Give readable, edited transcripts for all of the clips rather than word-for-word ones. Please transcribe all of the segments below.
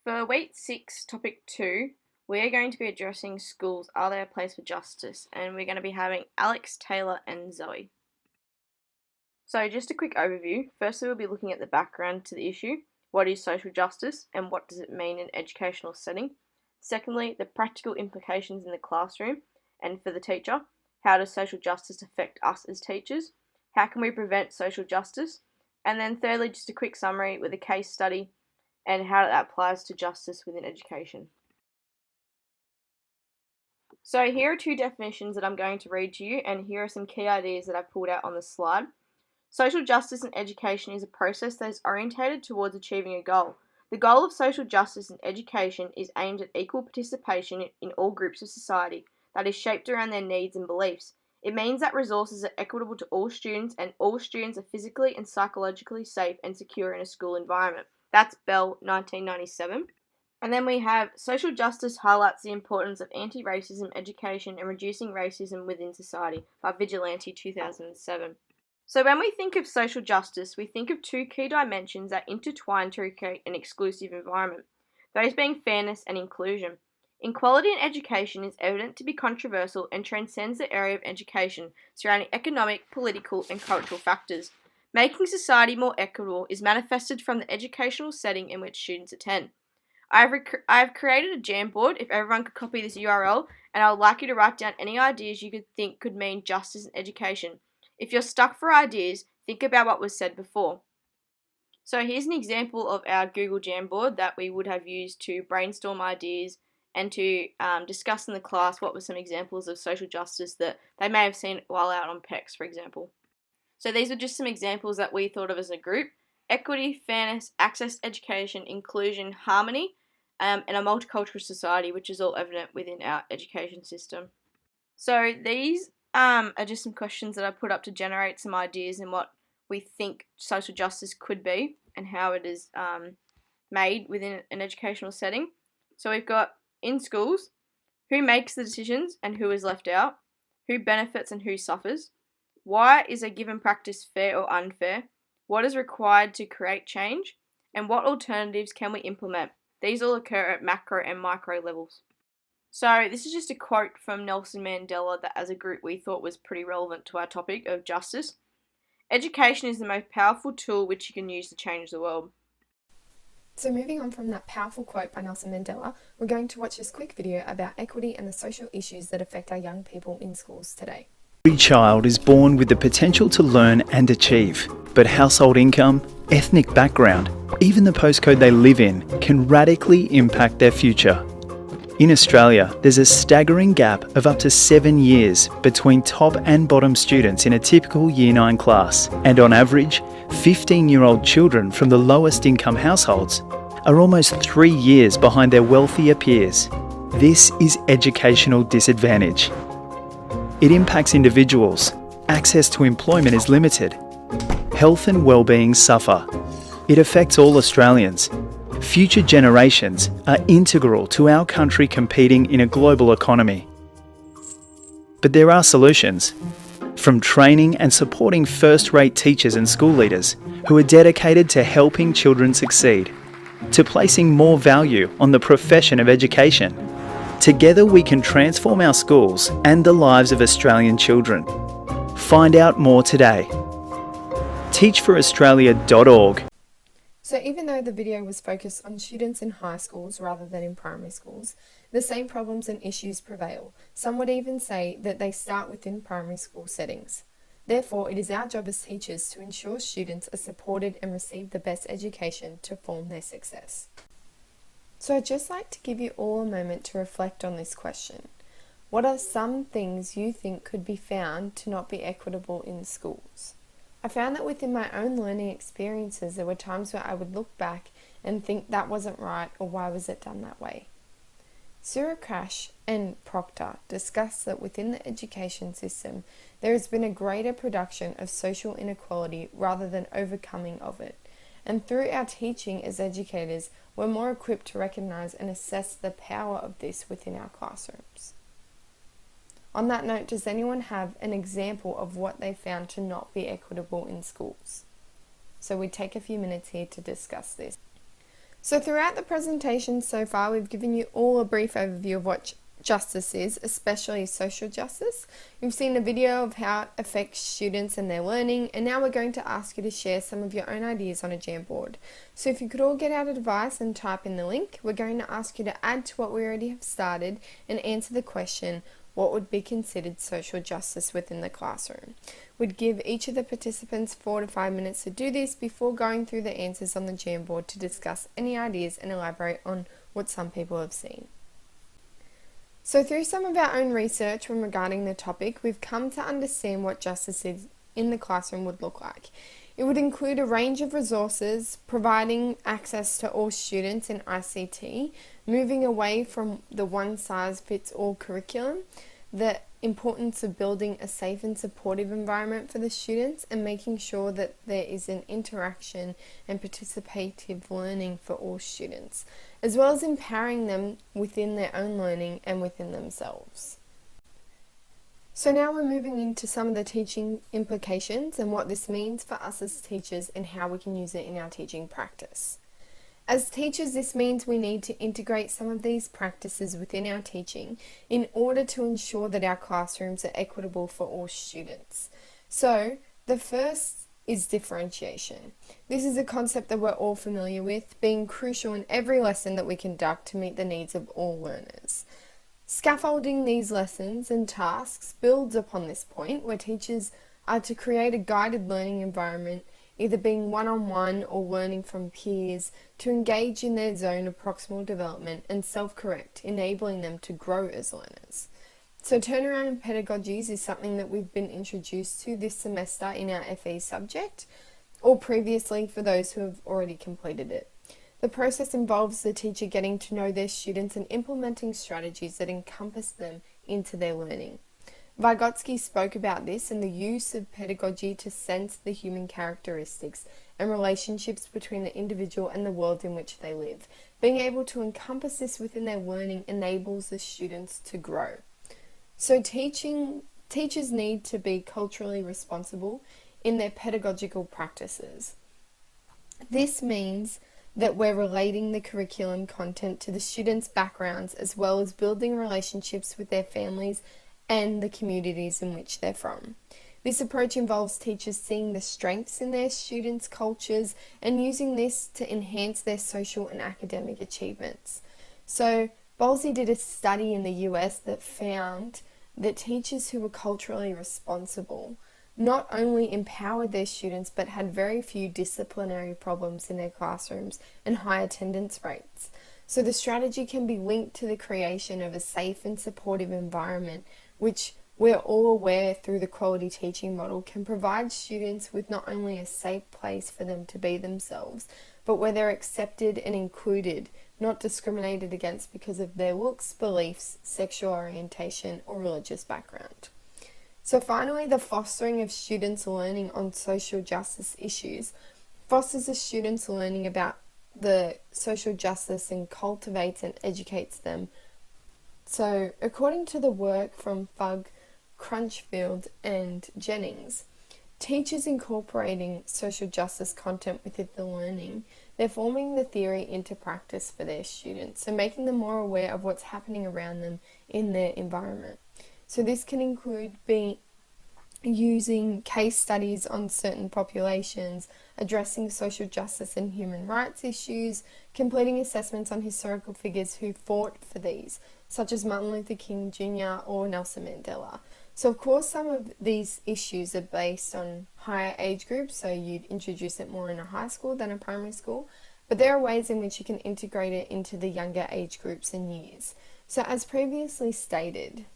For week 6, topic 2, we are going to be addressing schools, are they a place for justice? And we're going to be having Alex, Taylor, and Zoe. So, just a quick overview. Firstly, we'll be looking at the background to the issue. What is social justice and what does it mean in an educational setting? Secondly, the practical implications in the classroom and for the teacher. How does social justice affect us as teachers? How can we prevent social justice? And then thirdly, just a quick summary with a case study and how that applies to justice within education. So here are two definitions that I'm going to read to you, and here are some key ideas that I've pulled out on the slide. Social justice in education is a process that is orientated towards achieving a goal. The goal of social justice in education is aimed at equal participation in all groups of society that is shaped around their needs and beliefs. It means that resources are equitable to all students and all students are physically and psychologically safe and secure in a school environment. That's Bell, 1997. And then we have social justice highlights the importance of anti-racism education and reducing racism within society by Vigilante, 2007. So when we think of social justice, we think of two key dimensions that intertwine to create an exclusive environment, those being fairness and inclusion. Equality in education is evident to be controversial and transcends the area of education surrounding economic, political, and cultural factors. Making society more equitable is manifested from the educational setting in which students attend. I have created a Jamboard if everyone could copy this URL, and I would like you to write down any ideas you could think could mean justice in education. If you're stuck for ideas, think about what was said before. So here's an example of our Google Jamboard that we would have used to brainstorm ideas and to discuss in the class what were some examples of social justice that they may have seen while out on PECs, for example. So these were just some examples that we thought of as a group: equity, fairness, access to education, inclusion, harmony, and a multicultural society, which is all evident within our education system. So these are just some questions that I put up to generate some ideas in what we think social justice could be and how it is made within an educational setting. So we've got in schools, who makes the decisions and who is left out, who benefits and who suffers, why is a given practice fair or unfair, what is required to create change, and what alternatives can we implement. These all occur at macro and micro levels. So this is just a quote from Nelson Mandela that as a group we thought was pretty relevant to our topic of justice. Education is the most powerful tool which you can use to change the world. So moving on from that powerful quote by Nelson Mandela, we're going to watch this quick video about equity and the social issues that affect our young people in schools today. Every child is born with the potential to learn and achieve, but household income, ethnic background, even the postcode they live in can radically impact their future. In Australia, there's a staggering gap of up to 7 years between top and bottom students in a typical Year 9 class, and on average, 15-year-old children from the lowest income households are almost 3 years behind their wealthier peers. This is educational disadvantage. It impacts individuals. Access to employment is limited. Health and well-being suffer. It affects all Australians. Future generations are integral to our country competing in a global economy. But there are solutions. From training and supporting first-rate teachers and school leaders who are dedicated to helping children succeed, to placing more value on the profession of education. Together we can transform our schools and the lives of Australian children. Find out more today. teachforaustralia.org. So even though the video was focused on students in high schools rather than in primary schools, the same problems and issues prevail. Some would even say that they start within primary school settings. Therefore, it is our job as teachers to ensure students are supported and receive the best education to form their success. So I'd just like to give you all a moment to reflect on this question. What are some things you think could be found to not be equitable in schools? I found that within my own learning experiences, there were times where I would look back and think that wasn't right or why was it done that way. Surakash and Proctor discuss that within the education system, there has been a greater production of social inequality rather than overcoming of it. And through our teaching as educators, we're more equipped to recognise and assess the power of this within our classrooms. On that note, does anyone have an example of what they found to not be equitable in schools? So we take a few minutes here to discuss this. So throughout the presentation so far, we've given you all a brief overview of what justice is, especially social justice. You've seen a video of how it affects students and their learning, and now we're going to ask you to share some of your own ideas on a Jamboard. So if you could all get out a device and type in the link, we're going to ask you to add to what we already have started and answer the question, what would be considered social justice within the classroom? We'd give each of the participants 4 to 5 minutes to do this before going through the answers on the Jamboard to discuss any ideas and elaborate on what some people have seen. So through some of our own research when regarding the topic, we've come to understand what justice in the classroom would look like. It would include a range of resources, providing access to all students in ICT, moving away from the one-size-fits-all curriculum, the importance of building a safe and supportive environment for the students, and making sure that there is an interaction and participative learning for all students, as well as empowering them within their own learning and within themselves. So now we're moving into some of the teaching implications and what this means for us as teachers and how we can use it in our teaching practice. As teachers, this means we need to integrate some of these practices within our teaching in order to ensure that our classrooms are equitable for all students. So the first is differentiation. This is a concept that we're all familiar with, being crucial in every lesson that we conduct to meet the needs of all learners. Scaffolding these lessons and tasks builds upon this point, where teachers are to create a guided learning environment, either being one-on-one or learning from peers, to engage in their zone of proximal development and self-correct, enabling them to grow as learners. So turnaround pedagogies is something that we've been introduced to this semester in our FE subject, or previously for those who have already completed it. The process involves the teacher getting to know their students and implementing strategies that encompass them into their learning. Vygotsky spoke about this and the use of pedagogy to sense the human characteristics and relationships between the individual and the world in which they live. Being able to encompass this within their learning enables the students to grow. So teachers need to be culturally responsible in their pedagogical practices. This means that we're relating the curriculum content to the students' backgrounds, as well as building relationships with their families and the communities in which they're from. This approach involves teachers seeing the strengths in their students' cultures and using this to enhance their social and academic achievements. So Bowlesy did a study in the US that found that teachers who were culturally responsible not only empowered their students but had very few disciplinary problems in their classrooms and high attendance rates. So the strategy can be linked to the creation of a safe and supportive environment, which we're all aware through the quality teaching model can provide students with not only a safe place for them to be themselves, but where they're accepted and included, not discriminated against because of their looks, beliefs, sexual orientation, or religious background. So finally, the fostering of students' learning on social justice issues fosters the students' learning about the social justice and cultivates and educates them. So according to the work from Fugg, Crunchfield and Jennings, teachers incorporating social justice content within the learning, they're forming the theory into practice for their students, so making them more aware of what's happening around them in their environment. So this can include using case studies on certain populations, addressing social justice and human rights issues, completing assessments on historical figures who fought for these, such as Martin Luther King Jr. or Nelson Mandela. So of course some of these issues are based on higher age groups, so you'd introduce it more in a high school than a primary school, but there are ways in which you can integrate it into the younger age groups and years. So as previously stated,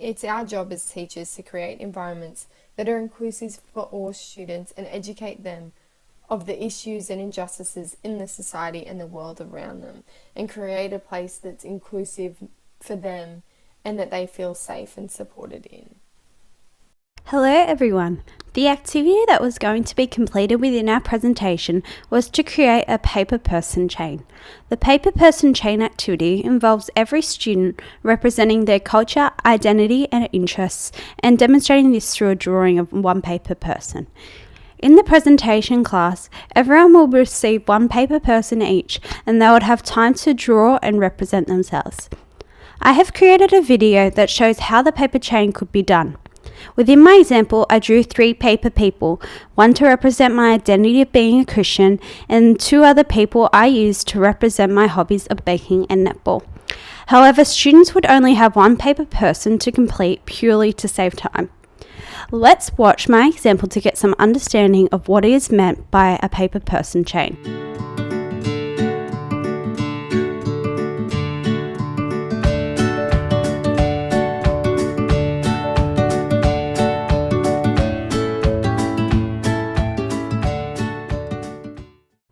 it's our job as teachers to create environments that are inclusive for all students and educate them of the issues and injustices in the society and the world around them, and create a place that's inclusive for them and that they feel safe and supported in. Hello everyone. The activity that was going to be completed within our presentation was to create a paper person chain. The paper person chain activity involves every student representing their culture, identity and interests, and demonstrating this through a drawing of one paper person. In the presentation class, everyone will receive one paper person each, and they would have time to draw and represent themselves. I have created a video that shows how the paper chain could be done. Within my example, I drew 3 paper people, one to represent my identity of being a Christian, and 2 other people I used to represent my hobbies of baking and netball. However, students would only have one paper person to complete purely to save time. Let's watch my example to get some understanding of what is meant by a paper person chain.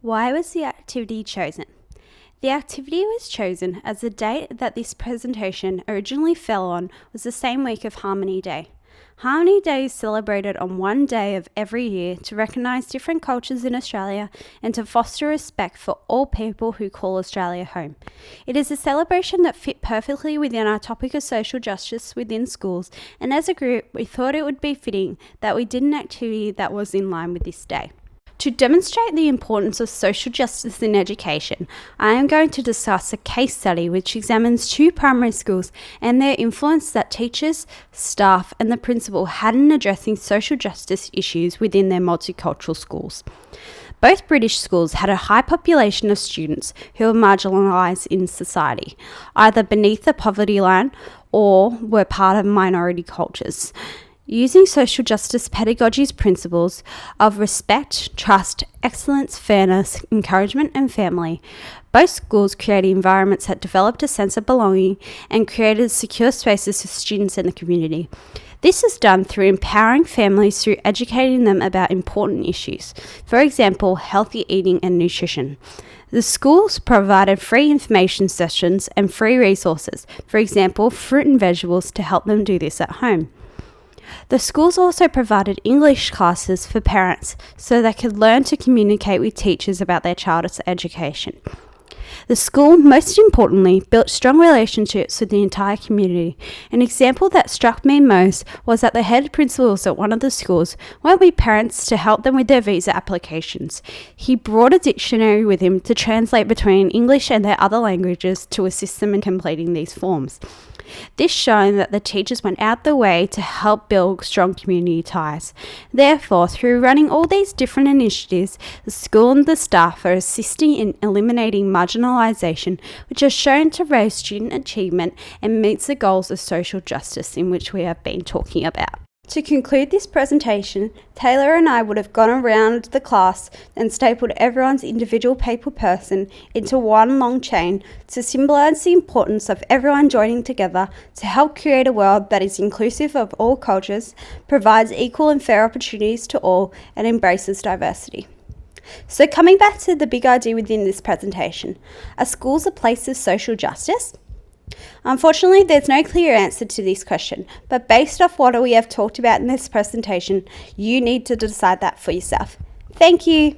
Why was the activity chosen? The activity was chosen as the date that this presentation originally fell on was the same week of Harmony Day. Harmony Day is celebrated on one day of every year to recognise different cultures in Australia and to foster respect for all people who call Australia home. It is a celebration that fit perfectly within our topic of social justice within schools, and as a group we thought it would be fitting that we did an activity that was in line with this day. To demonstrate the importance of social justice in education, I am going to discuss a case study which examines 2 primary schools and their influence that teachers, staff and the principal had in addressing social justice issues within their multicultural schools. Both British schools had a high population of students who were marginalised in society, either beneath the poverty line or were part of minority cultures. Using social justice pedagogy's principles of respect, trust, excellence, fairness, encouragement and family, both schools created environments that developed a sense of belonging and created secure spaces for students in the community. This is done through empowering families through educating them about important issues, for example, healthy eating and nutrition. The schools provided free information sessions and free resources, for example, fruit and vegetables to help them do this at home. The schools also provided English classes for parents so they could learn to communicate with teachers about their child's education. The school, most importantly, built strong relationships with the entire community. An example that struck me most was that the head principals at one of the schools went with parents to help them with their visa applications. He brought a dictionary with him to translate between English and their other languages to assist them in completing these forms. This showing that the teachers went out the way to help build strong community ties. Therefore, through running all these different initiatives, the school and the staff are assisting in eliminating marginalisation, which are shown to raise student achievement and meets the goals of social justice in which we have been talking about. To conclude this presentation, Taylor and I would have gone around the class and stapled everyone's individual paper person into one long chain to symbolise the importance of everyone joining together to help create a world that is inclusive of all cultures, provides equal and fair opportunities to all, and embraces diversity. So coming back to the big idea within this presentation, are schools a place of social justice? Unfortunately, there's no clear answer to this question, but based off what we have talked about in this presentation, you need to decide that for yourself. Thank you.